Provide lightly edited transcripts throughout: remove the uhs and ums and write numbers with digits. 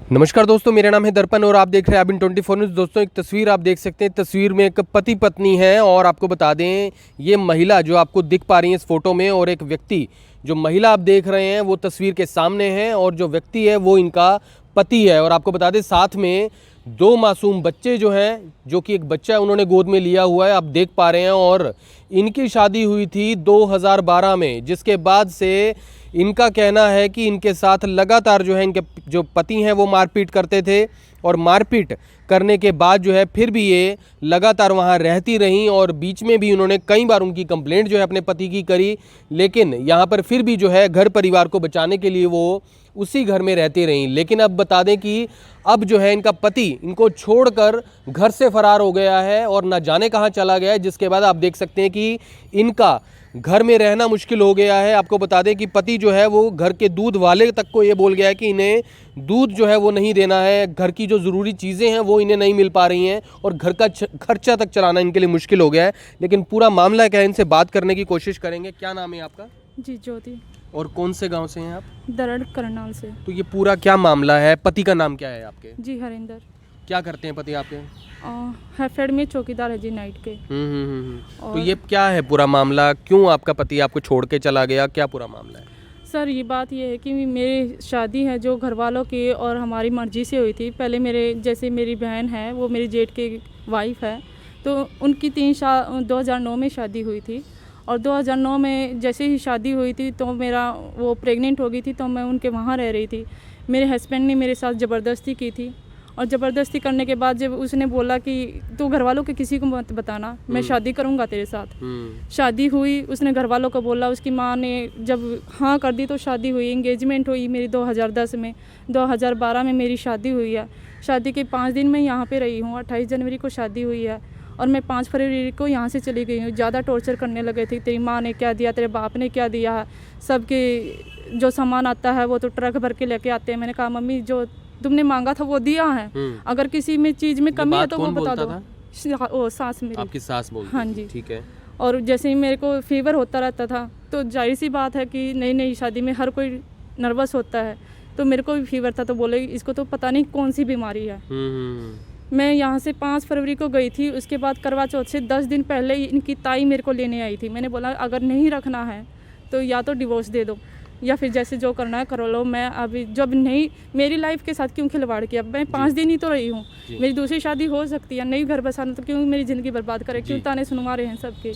नमस्कार दोस्तों, मेरा नाम है दर्पण और आप देख रहे हैं अब इन 24 न्यूज़। दोस्तों, एक तस्वीर आप देख सकते हैं। तस्वीर में एक पति पत्नी है और आपको बता दें, ये महिला जो आपको दिख पा रही है इस फोटो में, और एक व्यक्ति, जो महिला आप देख रहे हैं वो तस्वीर के सामने है और जो व्यक्ति है वो इनका पति है। और आपको बता दें, साथ में दो मासूम बच्चे जो हैं, जो कि एक बच्चा उन्होंने गोद में लिया हुआ है, आप देख पा रहे हैं। और इनकी शादी हुई थी 2012 में, जिसके बाद से इनका कहना है कि इनके साथ लगातार जो है इनके जो पति हैं वो मारपीट करते थे, और मारपीट करने के बाद जो है फिर भी ये लगातार वहाँ रहती रहीं। और बीच में भी उन्होंने कई बार उनकी कंप्लेंट जो है अपने पति की करी, लेकिन यहाँ पर फिर भी जो है घर परिवार को बचाने के लिए वो उसी घर में रहती रहीं। लेकिन अब बता दें कि अब जो है इनका पति इनको छोड़कर घर से फरार हो गया है और ना जाने कहाँ चला गया है, जिसके बाद आप देख सकते हैं कि इनका घर में रहना मुश्किल हो गया है। आपको बता दें कि पति जो है वो घर के दूध वाले तक को ये बोल गया है कि इन्हें दूध जो है वो नहीं देना है, घर की जो ज़रूरी चीज़ें हैं वो इन्हें नहीं मिल पा रही हैं और घर का खर्चा तक चलाना इनके लिए मुश्किल हो गया है। लेकिन पूरा मामला क्या है, इनसे बात करने की कोशिश करेंगे। क्या नाम है आपका? जी ज्योति। और कौन से गांव से हैं आप? दरड़ करनाल से। तो ये पूरा क्या मामला है? पति का नाम क्या है आपके? जी हरिंदर। क्या करते हैं पति आपके? हैफेड में चौकीदार है जी, नाइट के। तो ये क्या है पूरा मामला? क्यों आपका पति आपको छोड़ के चला गया? क्या पूरा मामला है? सर, ये बात ये है कि मेरी शादी है जो घर वालों की और हमारी मर्ज़ी से हुई थी। पहले जैसे मेरी बहन है, वो मेरी जेठ की वाइफ है, तो उनकी 2009 में शादी हुई थी। और 2009 में जैसे ही शादी हुई थी तो वो प्रेग्नेंट हो गई थी, तो मैं उनके वहाँ रह रही थी। मेरे हस्बैंड ने मेरे साथ ज़बरदस्ती की थी, और ज़बरदस्ती करने के बाद जब उसने बोला कि तू घर वालों के किसी को मत बताना, मैं शादी करूँगा तेरे साथ। शादी हुई, उसने घर वालों को बोला, उसकी माँ ने जब हाँ कर दी तो शादी हुई। एंगेजमेंट हुई मेरी 2010 में, 2012 में मेरी शादी हुई है। शादी के 5 दिन में यहाँ पे रही हूँ। 28 जनवरी को शादी हुई है और मैं 5 फरवरी को यहाँ से चली गई हूँ। ज़्यादा टॉर्चर करने लगे थे, तेरी माँ ने क्या दिया, तेरे बाप ने क्या दिया, सबके जो सामान आता है वो तो ट्रक भर के लेके आते हैं। मैंने कहा मम्मी, जो तुमने मांगा था वो दिया है, अगर किसी में चीज़ में कमी है तो वो बता दो। ओ सास मेरी। आपकी सास बोलती? हाँ जी, ठीक है। और जैसे ही मेरे को फीवर होता रहता था, तो जाहिर सी बात है कि नई नई शादी में हर कोई नर्वस होता है, तो मेरे को भी फीवर था, तो बोले इसको तो पता नहीं कौन सी बीमारी है। मैं यहाँ से 5 फरवरी को गई थी। उसके बाद करवा चौथ से 10 दिन पहले इनकी ताई मेरे को लेने आई थी। मैंने बोला अगर नहीं रखना है तो या तो डिवोर्स दे दो या फिर जैसे जो करना है करो लो। मैं अभी जब नहीं, मेरी लाइफ के साथ क्यों खिलवाड़ किया? मैं 5 दिन ही तो रही हूँ, मेरी दूसरी शादी हो सकती है। नहीं घर बसाना तो क्यों मेरी ज़िंदगी बर्बाद करे? क्यों ताने सुनवा रहे हैं सबके?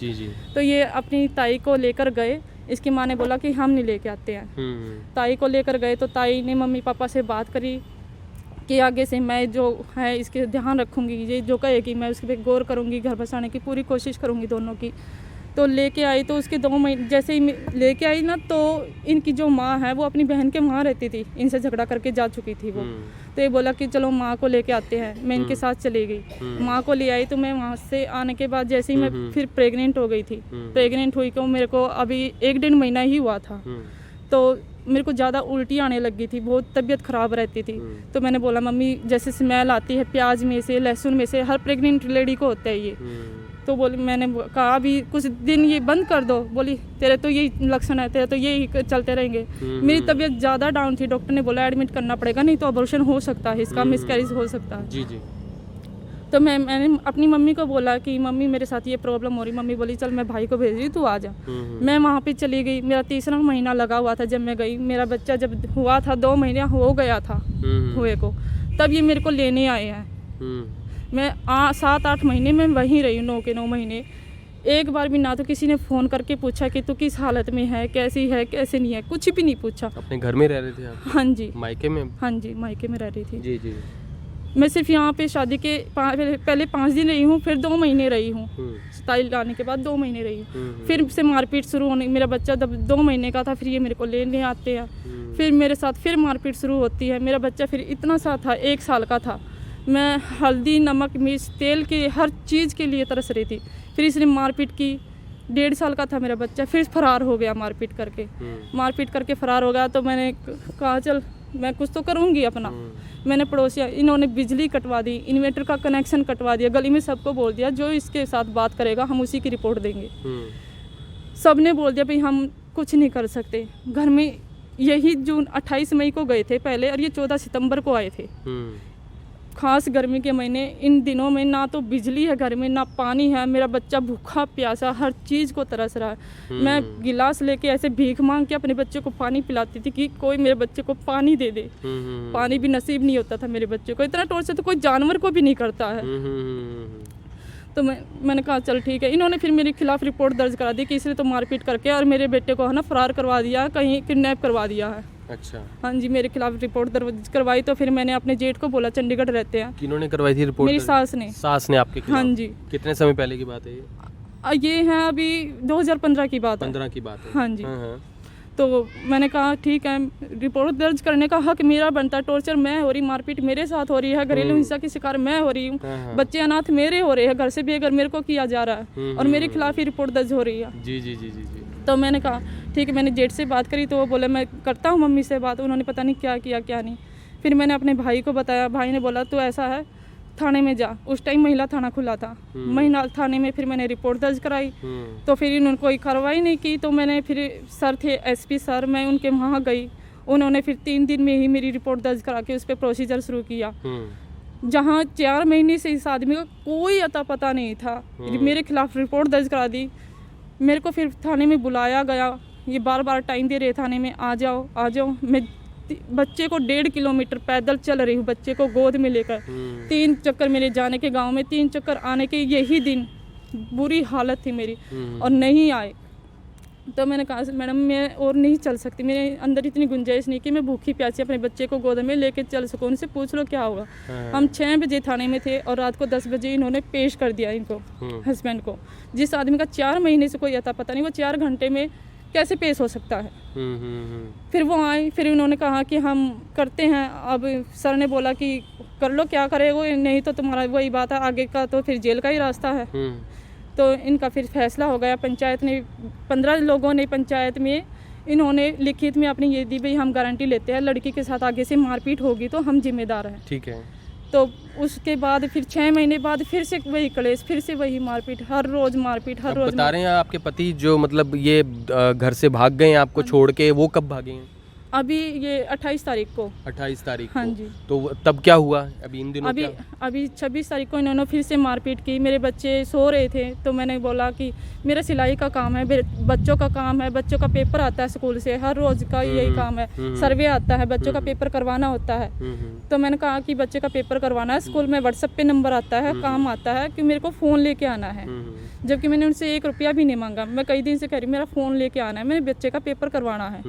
तो ये अपनी ताई को लेकर गए। इसकी माँ ने बोला कि हम नहीं लेके आते हैं। ताई को लेकर गए तो ताई ने मम्मी पापा से बात करी कि आगे से मैं जो है इसके ध्यान रखूँगी, ये जो कहेगी मैं उसके पे गौर करूँगी, घर बसाने की पूरी कोशिश करूँगी दोनों की। तो लेके आई, तो उसके 2 महीने जैसे ही लेके आई ना, तो इनकी जो माँ है वो अपनी बहन के वहाँ रहती थी, इनसे झगड़ा करके जा चुकी थी वो। तो ये बोला कि चलो माँ को लेके आते हैं। मैं इनके साथ चली गई, माँ को ले आई। तो मैं वहाँ से आने के बाद जैसे ही मैं फिर प्रेग्नेंट हो गई थी। प्रेग्नेंट हुई को मेरे को अभी 1-1.5 महीना ही हुआ था, तो मेरे को ज़्यादा उल्टी आने लगी थी, बहुत तबीयत ख़राब रहती थी। तो मैंने बोला मम्मी, जैसे स्मेल आती है प्याज में से, लहसुन में से, हर प्रेग्नेंट लेडी को होता है ये। तो बोली, मैंने कहा अभी कुछ दिन ये बंद कर दो। बोली तेरे तो यही लक्षण है, तेरे तो यही चलते रहेंगे। मेरी तबीयत ज़्यादा डाउन थी, डॉक्टर ने बोला एडमिट करना पड़ेगा, नहीं तो अबॉर्शन हो सकता है, इसका मिसकैरेज हो सकता है। जी जी। तो मैंने अपनी मम्मी को बोला कि मम्मी मेरे साथ ये प्रॉब्लम हो रही। मम्मी बोली चल मैं भाई को भेज रही, तू आ जा। मैं वहाँ पे चली गई। मेरा 3रा महीना लगा हुआ था जब मैं गई। मेरा बच्चा जब हुआ था 2 महीने हो गया था हुए को, तब ये मेरे को लेने आए हैं। मैं 7-8 महीने में वहीं रही हूँ, 9 के 9 महीने। एक बार भी ना तो किसी ने फ़ोन करके पूछा कि तू किस हालत में है, कैसी है, कैसे नहीं है, कुछ भी नहीं पूछा। अपने घर में रह रहे थे आप? हाँ जी, मायके में? हाँ जी, मायके में रह रही थी। जी जी। मैं सिर्फ यहाँ पे शादी के पहले 5 दिन रही हूँ, फिर 2 महीने रही हूँ। 27 लाने के बाद 2 महीने रही हूँ। फिर से मारपीट शुरू होने, मेरा बच्चा जब 2 महीने का था फिर ये मेरे को लेने आते हैं। फिर मेरे साथ फिर मारपीट शुरू होती है। मेरा बच्चा फिर इतना सा था, 1 साल का था। मैं हल्दी, नमक, मिर्च, तेल के हर चीज़ के लिए तरस रही थी। फिर इसने मारपीट की। 1.5 साल का था मेरा बच्चा, फिर फरार हो गया मारपीट करके फरार हो गया। तो मैंने कहा चल मैं कुछ तो करूँगी अपना। मैंने पड़ोसिया, इन्होंने बिजली कटवा दी, इन्वर्टर का कनेक्शन कटवा दिया, गली में सबको बोल दिया जो इसके साथ बात करेगा हम उसी की रिपोर्ट देंगे। सब ने बोल दिया भाई हम कुछ नहीं कर सकते। घर में यही जून 28 मई को गए थे पहले, और ये 14 सितंबर को आए थे। खास गर्मी के महीने, इन दिनों में ना तो बिजली है घर में, ना पानी है। मेरा बच्चा भूखा प्यासा हर चीज़ को तरस रहा है। मैं गिलास लेके ऐसे भीख मांग के अपने बच्चे को पानी पिलाती थी कि कोई मेरे बच्चे को पानी दे दे। पानी भी नसीब नहीं होता था मेरे बच्चे को। इतना टॉर्चर तो कोई जानवर को भी नहीं करता है। तो मैंने कहा चल ठीक है। इन्होंने फिर मेरे खिलाफ रिपोर्ट दर्ज करा दी कि इसने तो मारपीट करके और मेरे बेटे को है ना फरार करवा दिया, कहीं किडनैप करवा दिया है। अच्छा। हाँ जी, मेरे खिलाफ रिपोर्ट दर्ज करवाई। तो फिर मैंने अपने जेठ को बोला, चंडीगढ़ रहते हैं। किन्होंने करवाई थी रिपोर्ट? मेरी सास ने। सास ने आपके खिलाफ? हाँ जी। कितने समय पहले की बात है ये है अभी 2015 की बात है। 15 की बात है। हाँ जी। तो मैंने कहा ठीक है, रिपोर्ट दर्ज करने का हक मेरा बनता है। टॉर्चर मैं हो रही, मारपीट मेरे साथ हो रही है, घरेलू हिंसा की शिकार मैं हो रही हूँ, बच्चे अनाथ मेरे हो रहे हैं, घर से बेघर मेरे को किया जा रहा है और मेरे खिलाफ ही रिपोर्ट दर्ज हो रही है। जी जी जी जी जी। तो मैंने कहा ठीक है। मैंने जेठ से बात करी तो वो बोले मैं करता हूँ मम्मी से बात। उन्होंने पता नहीं क्या किया क्या नहीं। फिर मैंने अपने भाई को बताया। भाई ने बोला तो ऐसा है, थाने में जा। उस टाइम महिला थाना खुला था। महिला थाने में फिर मैंने रिपोर्ट दर्ज कराई। तो फिर इन्होंने कोई कार्रवाई नहीं की। तो मैंने फिर सर थे एसपी सर, मैं उनके वहाँ गई। उन्होंने फिर 3 दिन में ही मेरी रिपोर्ट दर्ज करा के उस पर प्रोसीजर शुरू किया। जहाँ 4 महीने से इस आदमी का कोई अता पता नहीं था, मेरे खिलाफ रिपोर्ट दर्ज करा दी। मेरे को फिर थाने में बुलाया गया। ये बार बार टाइम दे रहे थाने में, आ जाओ आ जाओ। मैं बच्चे को 1.5 किलोमीटर पैदल चल रही हूँ, बच्चे को गोद में लेकर। 3 चक्कर मेरे जाने के गांव में, 3 चक्कर आने के यही दिन बुरी हालत थी मेरी और नहीं आए। तो मैंने कहा मैडम मैं और नहीं चल सकती, मेरे अंदर इतनी गुंजाइश नहीं कि मैं भूखी प्यासी अपने बच्चे को गोद में लेके चल सकूँ। उनसे पूछ लो क्या होगा। हम 6 बजे थाने में थे और रात को 10 बजे इन्होंने पेश कर दिया इनको, हस्बैंड को। जिस आदमी का 4 महीने से कोई अता पता नहीं, वो 4 घंटे में कैसे पेश हो सकता है। फिर वो आए। फिर उन्होंने कहा कि हम करते हैं। अब सर ने बोला कि कर लो, क्या करेगा, नहीं तो तुम्हारा वही बात है, आगे का तो फिर जेल का ही रास्ता है। तो इनका फिर फैसला हो गया। पंचायत ने 15 लोगों ने पंचायत में इन्होंने लिखित में अपनी ये दी, भाई हम गारंटी लेते हैं लड़की के साथ आगे से मारपीट होगी तो हम जिम्मेदार हैं। ठीक है। तो उसके बाद फिर 6 महीने बाद फिर से वही कलेश, फिर से वही मारपीट, हर रोज मारपीट, हर रोज। बता रहे हैं आपके पति जो मतलब ये घर से भाग गए हैं आपको छोड़ के, वो कब भागे हैं? अभी ये 28 तारीख को। 28 तारीख हाँ को। जी। तो तब क्या हुआ अभी इन दिनों? अभी 26 तारीख को इन्होंने फिर से मारपीट की। मेरे बच्चे सो रहे थे तो मैंने बोला कि मेरा सिलाई का काम है, बच्चों का काम है, बच्चों का पेपर आता है स्कूल से, हर रोज का यही काम है। सर्वे आता है, बच्चों का पेपर करवाना होता है। तो मैंने कहा कि बच्चे का पेपर करवाना है, स्कूल में व्हाट्सएप पे नंबर आता है, काम आता है कि मेरे को फ़ोन लेके आना है। जबकि मैंने उनसे 1 रुपया भी नहीं मांगा। मैं कई दिन से कह रही मेरा फ़ोन लेके आना है, मेरे बच्चे का पेपर करवाना है।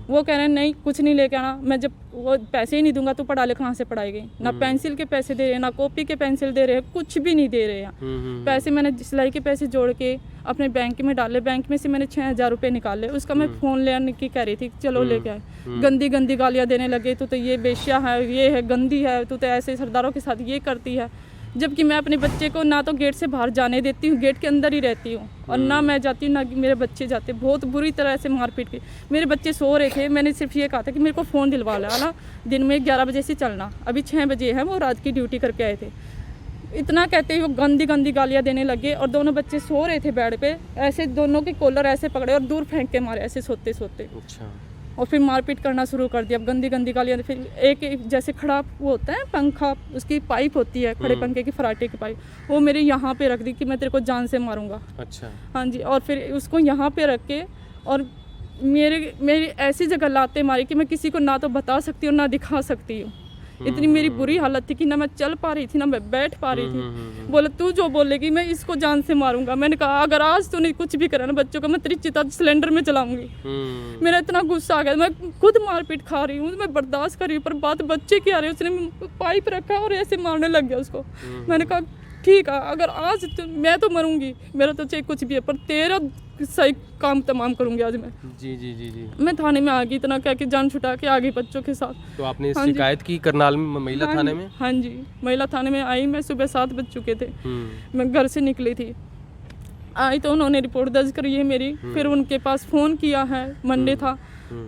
वो कह रहे हैं नहीं कुछ नहीं लेके आना। मैं जब वो पैसे ही नहीं दूंगा तो पढ़ा ले कहाँ से पढ़ाएगी? ना पेंसिल के पैसे दे रहे, ना कॉपी के पेंसिल दे रहे, कुछ भी नहीं दे रहे हैं। पैसे मैंने सिलाई के पैसे जोड़ के अपने बैंक में डाले। बैंक में से मैंने 6,000 रुपये निकाले। उसका मैं फ़ोन लेने की कह रही थी, चलो लेके आए। गंदी गंदी गालियाँ देने लगे, तू तो ये बेश्या है, ये है गंदी है, तू तो ऐसे सरदारों के साथ ये करती है। जबकि मैं अपने बच्चे को ना तो गेट से बाहर जाने देती हूँ, गेट के अंदर ही रहती हूँ, और ना मैं जाती हूँ ना मेरे बच्चे जाते। बहुत बुरी तरह से मारपीट की। मेरे बच्चे सो रहे थे, मैंने सिर्फ ये कहा था कि मेरे को फ़ोन दिलवा ला, दिन में 11 बजे से चलना। अभी 6 बजे है, वो रात की ड्यूटी करके आए थे। इतना कहते ही वो गंदी गंदी गालियाँ देने लगे और दोनों बच्चे सो रहे थे बेड पे, ऐसे दोनों के कॉलर ऐसे पकड़े और दूर फेंक के मारे ऐसे सोते सोते। अच्छा। और फिर मारपीट करना शुरू कर दिया। अब गंदी गंदी गालियाँ। फिर एक जैसे खड़ा वो होता है पंखा, उसकी पाइप होती है, खड़े पंखे की फराटे की पाइप, वो मेरे यहाँ पे रख दी कि मैं तेरे को जान से मारूंगा। अच्छा। हाँ जी। और फिर उसको यहाँ पे रख के और मेरी ऐसी जगह लाते मारी कि मैं किसी को ना तो बता सकती हूँ ना दिखा सकती हूँ। इतनी मेरी बुरी हालत थी कि ना मैं चल पा रही थी ना मैं बैठ पा रही थी। बोले तू जो बोलेगी मैं इसको जान से मारूंगा। मैंने कहा अगर आज तूने कुछ भी करा ना बच्चों को, मैं तेरी चिता सिलेंडर में चलाऊंगी। मेरा इतना गुस्सा आ गया, मैं खुद मारपीट खा रही हूँ, मैं बर्दाश्त कर रही हूँ, पर बात बच्चे की आ रही है। उसने पाइप रखा और ऐसे मारने लग गया उसको। मैंने कहा ठीक है, अगर आज मैं तो मरूंगी, मेरा तो चाहे कुछ भी है, पर तेरा सही काम तमाम करूंगी आज मैं। जी जी जी जी। मैं थाने में आ गई, इतना कह के जान छुटा के आ गई बच्चों के साथ। तो आपने शिकायत की करनाल में महिला थाने में? हाँ जी, महिला थाने में आई। मैं सुबह 7 बज चुके थे, मैं घर से निकली थी। आई तो उन्होंने रिपोर्ट दर्ज करी है मेरी। फिर उनके पास फ़ोन किया है, मंडे था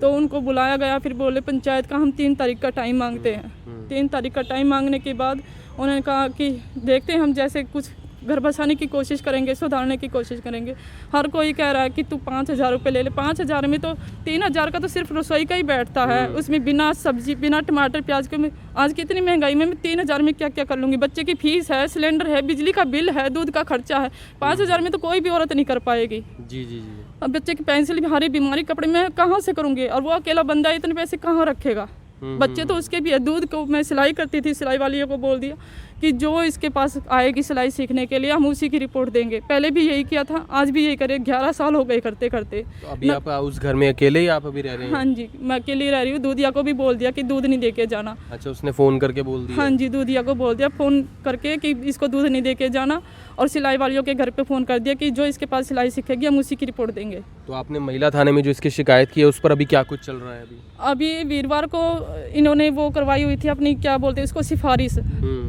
तो उनको बुलाया गया। फिर बोले पंचायत का हम 3 तारीख का टाइम मांगते हैं। 3 तारीख का टाइम मांगने के बाद उन्होंने कहा कि देखते हैं हम जैसे कुछ घर बसाने की कोशिश करेंगे, सुधारने की कोशिश करेंगे। हर कोई कह रहा है कि तू 5,000 रुपये ले ले। 5,000 में तो 3,000 का तो सिर्फ रसोई का ही बैठता है, उसमें बिना सब्जी, बिना टमाटर प्याज के। आज की इतनी महंगाई में मैं 3,000 में क्या क्या कर लूँगी? बच्चे की फीस है, सिलेंडर है, बिजली का बिल है, दूध का खर्चा है। 5,000 में तो कोई भी औरत नहीं कर पाएगी। जी जी जी। अब बच्चे की पेंसिल, भारी बीमारी, कपड़े मैं कहाँ से करूँगी? और वो अकेला बंदा इतने पैसे कहाँ रखेगा? बच्चे तो उसके भी है। दूध को मैं सिलाई करती थी, सिलाई वाली को बोल दिया कि जो इसके पास आएगी सिलाई सीखने के लिए हम उसी की रिपोर्ट देंगे। पहले भी यही किया था, आज भी यही करे। 11 साल हो गए करते करते। तो अभी आप उस घर में अकेले ही आप अभी रह रहे हैं? हाँ जी, मैं अकेली रह रही हूँ। दूधिया को भी बोल दिया कि दूध नहीं दे के जाना। अच्छा, उसने फ़ोन करके बोल दिया? हाँ जी, दूधिया को बोल दिया फ़ोन करके कि इसको दूध नहीं दे के जाना, और सिलाई वालियों के घर पे फ़ोन कर दिया कि जो इसके पास सिलाई सीखेगी हम उसी की रिपोर्ट देंगे। तो आपने महिला थाने में जो इसकी शिकायत की है उस पर अभी क्या कुछ चल रहा है? अभी वीरवार को इन्होंने वो करवाई हुई थी अपनी, क्या बोलते हैं इसको, सिफारिश।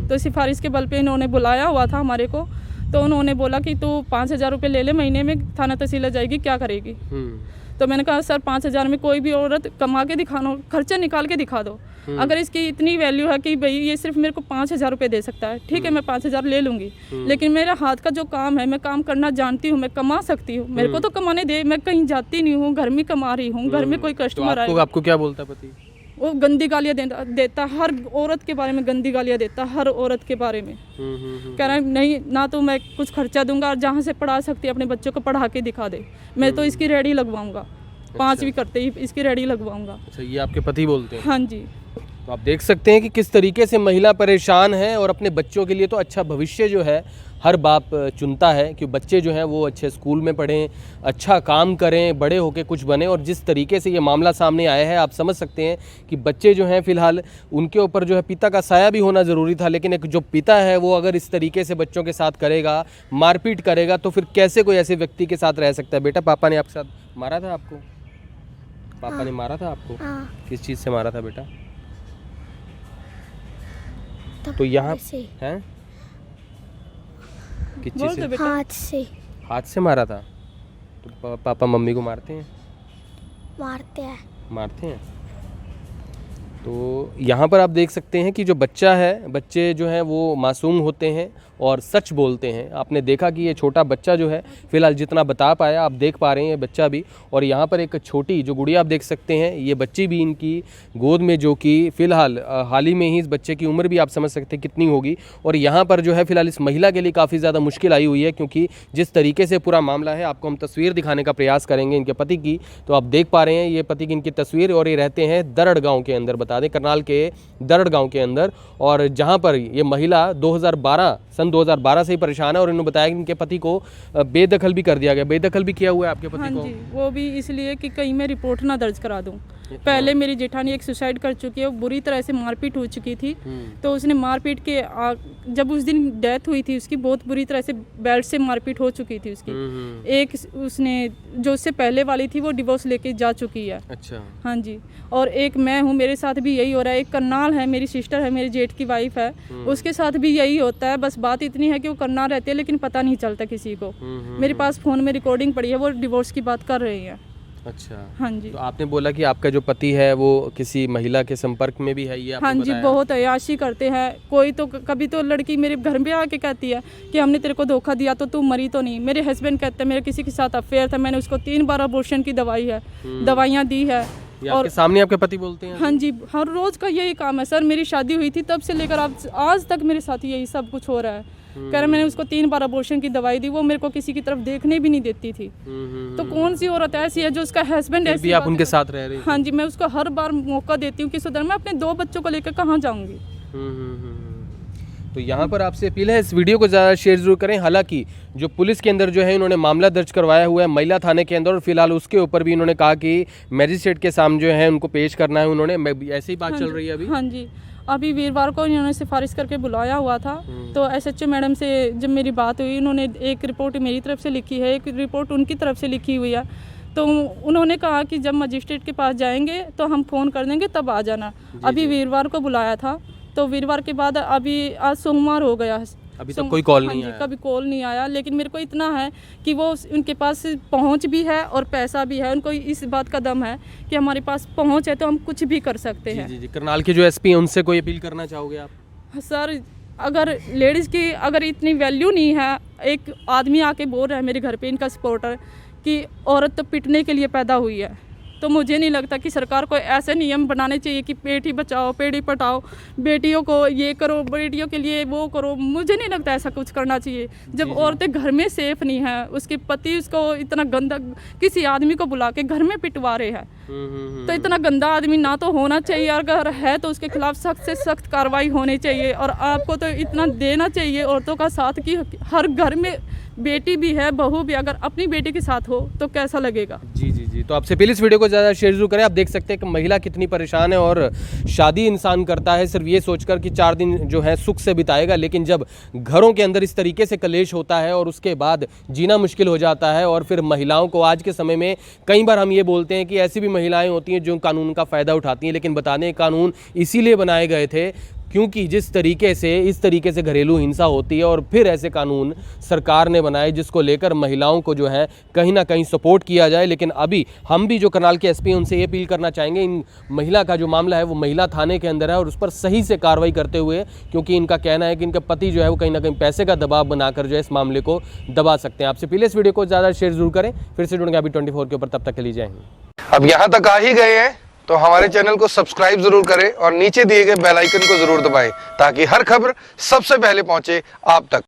तो सिफारिश के बल पे इन्होंने बुलाया हुआ था हमारे को। तो उन्होंने बोला कि तू 5,000 रुपये ले ले, महीने में थाना तहसील जाएगी, क्या करेगी? तो मैंने कहा सर 5,000 में कोई भी औरत कमा के दिखाना, खर्चा निकाल के दिखा दो। अगर इसकी इतनी वैल्यू है कि भाई ये सिर्फ मेरे को 5,000 रुपये दे सकता है, ठीक है मैं 5,000 ले लूँगी। लेकिन मेरा हाथ का जो काम है, मैं काम करना जानती हूँ, मैं कमा सकती हूँ, मेरे को तो कमाने दे। मैं कहीं जाती नहीं हूँ, घर में कमा रही हूँ, घर में कोई कस्टमर आए। आपको क्या बोलता पति? वो गंदी गालियाँ देता, हर औरत के बारे में गंदी गालियाँ देता, हर औरत के बारे में। कह रहा है नहीं ना तो मैं कुछ खर्चा दूंगा, और जहाँ से पढ़ा सकती है अपने बच्चों को पढ़ा के दिखा दे। मैं तो इसकी रेडी लगवाऊंगा, 5वीं करते ही इसकी रेडी लगवाऊंगा। अच्छा, ये आपके पति बोलते हैं? हाँ जी। तो आप देख सकते हैं कि किस तरीके से महिला परेशान है, और अपने बच्चों के लिए तो अच्छा भविष्य जो है हर बाप चुनता है कि बच्चे जो हैं वो अच्छे स्कूल में पढ़ें, अच्छा काम करें, बड़े होकर कुछ बने। और जिस तरीके से ये मामला सामने आया है आप समझ सकते हैं कि बच्चे जो हैं फ़िलहाल उनके ऊपर जो है पिता का साया भी होना ज़रूरी था, लेकिन एक जो पिता है वो अगर इस तरीके से बच्चों के साथ करेगा, मारपीट करेगा, तो फिर कैसे कोई ऐसे व्यक्ति के साथ रह सकता है? बेटा, पापा ने आपके साथ मारा था आपको? पापा ने मारा था आपको? किस चीज़ से मारा था बेटा? तो यहाँ हैं किस चीज़ से? हाथ से। हाथ से मारा था? तो पापा मम्मी को मारते हैं? मारते हैं। तो यहाँ पर आप देख सकते हैं कि जो बच्चा है, बच्चे जो हैं वो मासूम होते हैं और सच बोलते हैं। आपने देखा कि ये छोटा बच्चा जो है फ़िलहाल जितना बता पाया, आप देख पा रहे हैं ये बच्चा भी। और यहाँ पर एक छोटी जो गुड़िया आप देख सकते हैं, ये बच्ची भी इनकी गोद में, जो कि फ़िलहाल हाल ही में ही इस बच्चे की उम्र भी आप समझ सकते हैं कितनी होगी। और यहाँ पर जो है फ़िलहाल इस महिला के लिए काफ़ी ज़्यादा मुश्किल आई हुई है, क्योंकि जिस तरीके से पूरा मामला है, आपको हम तस्वीर दिखाने का प्रयास करेंगे इनके पति की। तो आप देख पा रहे हैं ये पति की इनकी तस्वीर, और ये रहते हैं दरड़ गाँव के अंदर, बता दें करनाल के दरड़ गाँव के अंदर। और जहाँ पर ये महिला सन 2012 से ही परेशान है, और इन्होंने बताया कि इनके पति को बेदखल भी कर दिया गया। बेदखल भी किया हुआ है आपके पति हाँ को? जी, वो भी इसलिए कि कहीं मैं रिपोर्ट ना दर्ज करा दूं। पहले मेरी जेठानी एक सुसाइड कर चुकी है, वो बुरी तरह से मारपीट हो चुकी थी। तो उसने मारपीट के जब उस दिन डेथ हुई थी उसकी, बहुत बुरी तरह से बेल्ट से मारपीट हो चुकी थी उसकी। एक उसने जो उससे पहले वाली थी वो डिवोर्स लेके जा चुकी है। अच्छा। हाँ जी। और एक मैं हूँ, मेरे साथ भी यही हो रहा है। एक करनाल है, मेरी सिस्टर है, मेरी जेठ की वाइफ है, उसके साथ भी यही होता है। बस बात इतनी है कि वो करनाल रहती है लेकिन पता नहीं चलता किसी को। मेरे पास फ़ोन में रिकॉर्डिंग पड़ी है, वो डिवोर्स की बात कर रही है। अच्छा। हाँ जी। तो आपने बोला कि आपका जो पति है वो किसी महिला के संपर्क में भी है, ये आपने हाँ जी, बताया? बहुत अय्याशी करते हैं। कोई तो कभी तो लड़की मेरे घर में आके कहती है कि हमने तेरे को धोखा दिया तो तू मरी तो नहीं। मेरे हस्बैंड कहते हैं मेरे किसी के साथ अफेयर था, मैंने उसको 3 बार अबॉर्शन की दवाइयाँ दी है। ये आपके सामने आपके पति बोलते हैं? हाँ जी, हर रोज़ का यही काम है सर। मेरी शादी हुई थी तब से लेकर आज तक मेरे साथ यही सब कुछ हो रहा है। कह रहे मैंने उसको 3 बार अबॉर्शन की दवाई दी, वो मेरे को किसी की तरफ देखने भी नहीं देती थी। तो कौन सी औरत ऐसी है जो उसका हस्बैंड ऐसी? आप उनके साथ रह रहे हैं? हाँ जी, मैं उसको हर बार मौका देती हूँ कि सुधर। मैं अपने 2 बच्चों को लेकर कहाँ जाऊँगी? तो यहाँ पर आपसे अपील है, इस वीडियो को ज़्यादा शेयर जरूर करें। हालांकि जो पुलिस के अंदर जो है इन्होंने मामला दर्ज करवाया हुआ है महिला थाने के अंदर, और फिलहाल उसके ऊपर भी इन्होंने कहा कि मैजिस्ट्रेट के सामने जो है उनको पेश करना है उन्होंने। ऐसी ही बात चल रही है अभी? हाँ जी, अभी वीरवार को इन्होंने सिफारिश करके बुलाया हुआ था। तो SHO मैडम से जब मेरी बात हुई, उन्होंने एक रिपोर्ट मेरी तरफ से लिखी है, एक रिपोर्ट उनकी तरफ से लिखी हुई है। तो उन्होंने कहा कि जब मजिस्ट्रेट के पास जाएंगे तो हम फ़ोन कर देंगे, तब आ जाना। अभी वीरवार को बुलाया था, तो वीरवार के बाद अभी आज सोमवार हो गया, अभी तक कोई कॉल नहीं आया? आया? कभी कॉल नहीं आया। लेकिन मेरे को इतना है कि वो उनके पास पहुंच भी है और पैसा भी है। उनको इस बात का दम है कि हमारे पास पहुंच है तो हम कुछ भी कर सकते हैं। जी। करनाल के जो SP हैं उनसे कोई अपील करना चाहोगे आप? सर, अगर लेडीज़ की अगर इतनी वैल्यू नहीं है, एक आदमी आके बोल रहा है मेरे घर पे, इनका सपोर्टर, कि औरत तो पिटने के लिए पैदा हुई है, तो मुझे नहीं लगता कि सरकार को ऐसे नियम बनाने चाहिए कि बेटी बचाओ बेटी पढ़ाओ, बेटियों को ये करो, बेटियों के लिए वो करो। मुझे नहीं लगता ऐसा कुछ करना चाहिए। जब औरतें घर में सेफ नहीं है, उसके पति उसको इतना गंदा किसी आदमी को बुला के घर में पिटवा रहे हैं, तो इतना गंदा आदमी ना तो होना चाहिए, अगर है तो उसके खिलाफ सख्त से सख्त कार्रवाई होनी चाहिए। और आपको तो इतना देना चाहिए औरतों का साथ कि हर घर में बेटी भी है, बहू भी, अगर अपनी बेटी के साथ हो तो कैसा लगेगा। जी जी जी, तो आपसे पहले इस वीडियो को ज़्यादा शेयर जरूर करें। आप देख सकते हैं कि महिला कितनी परेशान है, और शादी इंसान करता है सिर्फ ये सोचकर कि 4 दिन जो है सुख से बिताएगा, लेकिन जब घरों के अंदर इस तरीके से कलेश होता है और उसके बाद जीना मुश्किल हो जाता है। और फिर महिलाओं को आज के समय में कई बार हम ये बोलते हैं कि ऐसी भी महिलाएं होती हैं जो कानून का फ़ायदा उठाती हैं, लेकिन बता दें कानून इसीलिए बनाए गए थे क्योंकि जिस तरीके से इस तरीके से घरेलू हिंसा होती है, और फिर ऐसे कानून सरकार ने बनाए जिसको लेकर महिलाओं को जो है कहीं ना कहीं सपोर्ट किया जाए। लेकिन अभी हम भी जो करनाल के एसपी हैं उनसे ये अपील करना चाहेंगे, इन महिला का जो मामला है वो महिला थाने के अंदर है और उस पर सही से कार्रवाई करते हुए, क्योंकि इनका कहना है कि इनका पति जो है वो कहीं ना कहीं पैसे का दबाव बनाकर जो है इस मामले को दबा सकते हैं। आपसे पहले इस वीडियो को ज़्यादा शेयर जरूर करें। फिर से जुड़ेंगे अभी 24 के ऊपर, तब तक के लिए जय हिंद। अब यहाँ तक आ ही गए हैं तो हमारे चैनल को सब्सक्राइब जरूर करें और नीचे दिए गए बेल आइकन को जरूर दबाएं ताकि हर खबर सबसे पहले पहुंचे आप तक।